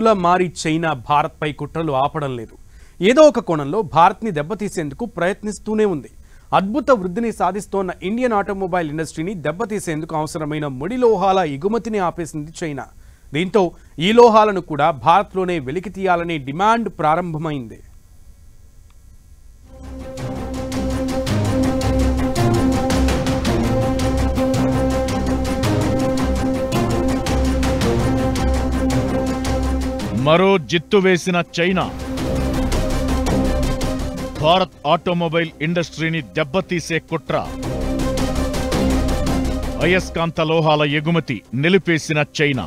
దిక్కులా మారి చైనా భారత్పై కుట్రలు ఆపడం లేదు. ఏదో ఒక కోణంలో భారత్ని దెబ్బతీసేందుకు ప్రయత్నిస్తూనే ఉంది. అద్భుత వృద్ధిని సాధిస్తోన్న ఇండియన్ ఆటోమొబైల్ ఇండస్ట్రీని దెబ్బతీసేందుకు అవసరమైన ముడి లోహాల ఎగుమతిని ఆపేసింది చైనా. దీంతో ఈ లోహాలను కూడా భారత్లోనే వెలికి తీయాలనే డిమాండ్ ప్రారంభమైంది. మరో జిత్తు వేసిన చైనా భారత్ ఆటోమొబైల్ ఇండస్ట్రీని దెబ్బతీసే కుట్ర. అయస్కాంత లోహాల ఎగుమతి నిలిపేసిన చైనా.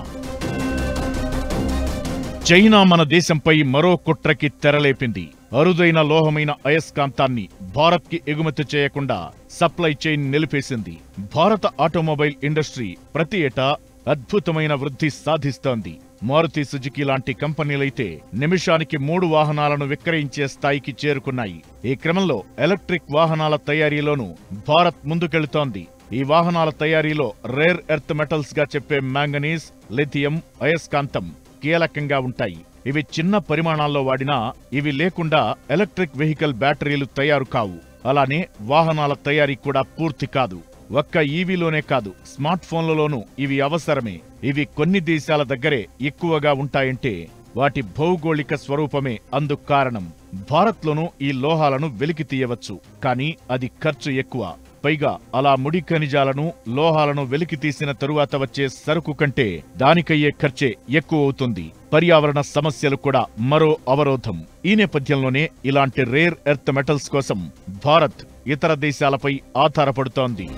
చైనా మన దేశంపై మరో కుట్రకి తెరలేపింది. అరుదైన లోహమైన అయస్కాంతాన్ని భారత్కి ఎగుమతి చేయకుండా సప్లై చైన్ నిలిపేసింది. భారత ఆటోమొబైల్ ఇండస్ట్రీ ప్రతి ఏటా అద్భుతమైన వృద్ధి సాధిస్తోంది. మారుతి సుజుకి లాంటి కంపెనీలైతే నిమిషానికి 3 వాహనాలను విక్రయించే స్థాయికి చేరుకున్నాయి. ఈ క్రమంలో ఎలక్ట్రిక్ వాహనాల తయారీలోనూ భారత్ ముందుకెళుతోంది. ఈ వాహనాల తయారీలో రేర్ ఎర్త్ మెటల్స్ గా చెప్పే మ్యాంగనీస్, లిథియం, అయస్కాంతం కీలకంగా ఉంటాయి. ఇవి చిన్న పరిమాణాల్లో వాడినా ఇవి లేకుండా ఎలక్ట్రిక్ వెహికల్ బ్యాటరీలు తయారు కావు. అలానే వాహనాల తయారీ కూడా పూర్తి కాదు. ఒక్క ఈవీలోనే కాదు, స్మార్ట్ ఫోన్లలోనూ ఇవి అవసరమే. ఇవి కొన్ని దేశాల దగ్గరే ఎక్కువగా ఉంటాయంటే వాటి భౌగోళిక స్వరూపమే అందుకు కారణం. భారత్లోనూ ఈ లోహాలను వెలికి తీయవచ్చు, కానీ అది ఖర్చు ఎక్కువ. పైగా అలా ముడి ఖనిజాలను, లోహాలను వెలికి తీసిన తరువాత వచ్చే సరుకు కంటే దానికయ్యే ఖర్చే ఎక్కువ అవుతుంది. పర్యావరణ సమస్యలు కూడా మరో అవరోధం. ఈ నేపథ్యంలోనే ఇలాంటి రేర్ ఎర్త్ మెటల్స్ కోసం భారత్ ఇతర దేశాలపై ఆధారపడుతోంది.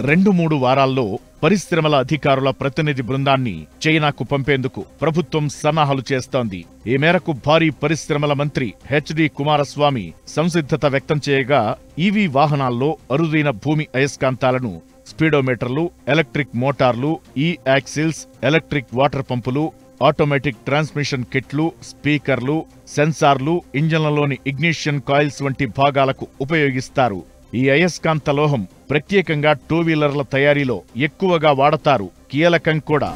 2-3 వారాల్లో పరిశ్రమల అధికారుల ప్రతినిధి బృందాన్ని చైనాకు పంపేందుకు ప్రభుత్వం సన్నాహాలు చేస్తోంది. ఈ మేరకు భారీ పరిశ్రమల మంత్రి హెచ్డి కుమారస్వామి సంసిద్ధత వ్యక్తం చేయగా, ఈవీ వాహనాల్లో అరుదైన భూమి అయస్కాంతాలను, స్పీడోమీటర్లు, ఎలక్ట్రిక్ మోటార్లు, ఈ యాక్సిల్స్, ఎలక్ట్రిక్ వాటర్ పంపులు, ఆటోమేటిక్ ట్రాన్స్మిషన్ కిట్లు, స్పీకర్లు, సెన్సార్లు, ఇంజన్లలోని ఇగ్నిషన్ కాయిల్స్ వంటి భాగాలకు ఉపయోగిస్తారు. ఈ అయస్కాంత లోహం ప్రత్యేకంగా 2 వీలర్ల తయారీలో ఎక్కువగా వాడతారు. కీలకం కూడా.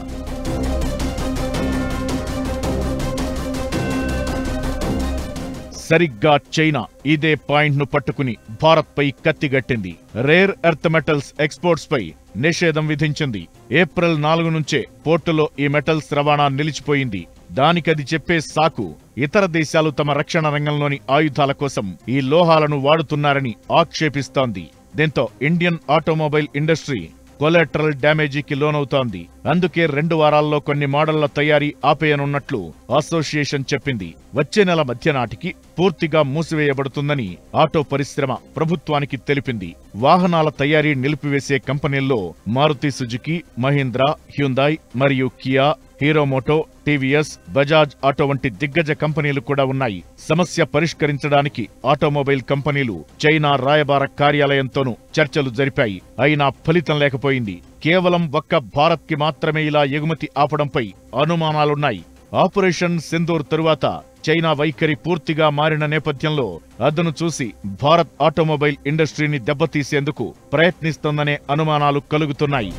సరిగ్గా చైనా ఇదే పాయింట్ను పట్టుకుని భారత్పై కత్తిగట్టింది. రేర్ ఎర్త్ మెటల్స్ ఎక్స్పోర్ట్స్ పై నిషేధం విధించింది. ఏప్రిల్ 4 నుంచే పోర్టులో ఈ మెటల్స్ రవాణా నిలిచిపోయింది. దానికది చెప్పే సాకు ఇతర దేశాలు తమ రక్షణ రంగంలోని ఆయుధాల కోసం ఈ లోహాలను వాడుతున్నారని ఆక్షేపిస్తోంది. దీంతో ఇండియన్ ఆటోమొబైల్ ఇండస్ట్రీ కొలాటరల్ డ్యామేజీకి లోనవుతోంది. అందుకే 2 వారాల్లో కొన్ని మోడళ్ల తయారీ ఆపేయనున్నట్లు అసోసియేషన్ చెప్పింది. వచ్చే నెల మధ్య నాటికి పూర్తిగా మూసివేయబడుతుందని ఆటో పరిశ్రమ ప్రభుత్వానికి తెలిపింది. వాహనాల తయారీ నిలిపివేసే కంపెనీల్లో మారుతి సుజుకి, మహీంద్రా, హ్యుందాయ్ మరియు Kia, Hero moto, TVS, Bajaj auto వంటి దిగ్గజ కంపెనీలు కూడా ఉన్నాయి. సమస్య పరిష్కరించడానికి ఆటోమొబైల్ కంపెనీలు చైనా రాయబార కార్యాలయంతోనూ చర్చలు జరిపాయి. అయినా ఫలితం లేకపోయింది. కేవలం ఒక్క భారత్కి మాత్రమే ఇలా ఎగుమతి ఆపడంపై అనుమానాలున్నాయి. ఆపరేషన్ సింధూర్ తరువాత చైనా వైఖరి పూర్తిగా మారిన నేపథ్యంలో అదను చూసి భారత్ ఆటోమొబైల్ ఇండస్ట్రీని దెబ్బతీసేందుకు ప్రయత్నిస్తోందనే అనుమానాలు కలుగుతున్నాయి.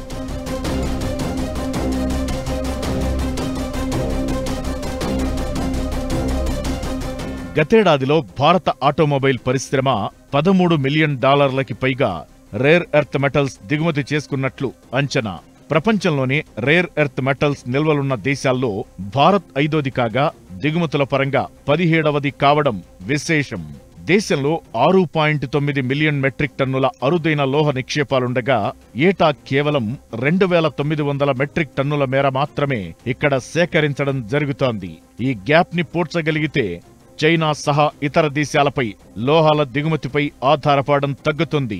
గతేడాదిలో భారత ఆటోమొబైల్ పరిశ్రమ $13 మిలియన్ పైగా రేర్ ఎర్త్ మెటల్స్ దిగుమతి చేసుకున్నట్లు అంచనా. ప్రపంచంలోనే రేర్ ఎర్త్ మెటల్స్ నిల్వలున్న దేశాల్లో భారత్ 5వ కాగా దిగుమతుల పరంగా 17వ కావడం విశేషం. దేశంలో 6.9 మిలియన్ మెట్రిక్ టన్నుల అరుదైన లోహ నిక్షేపాలుండగా ఏటా కేవలం 2900 మెట్రిక్ టన్నుల మేర మాత్రమే ఇక్కడ సేకరించడం జరుగుతోంది. ఈ గ్యాప్ ని పూడ్చగలిగితే చైనా సహా ఇతర దేశాలపై లోహాల దిగుమతిపై ఆధారపడడం తగ్గుతుంది.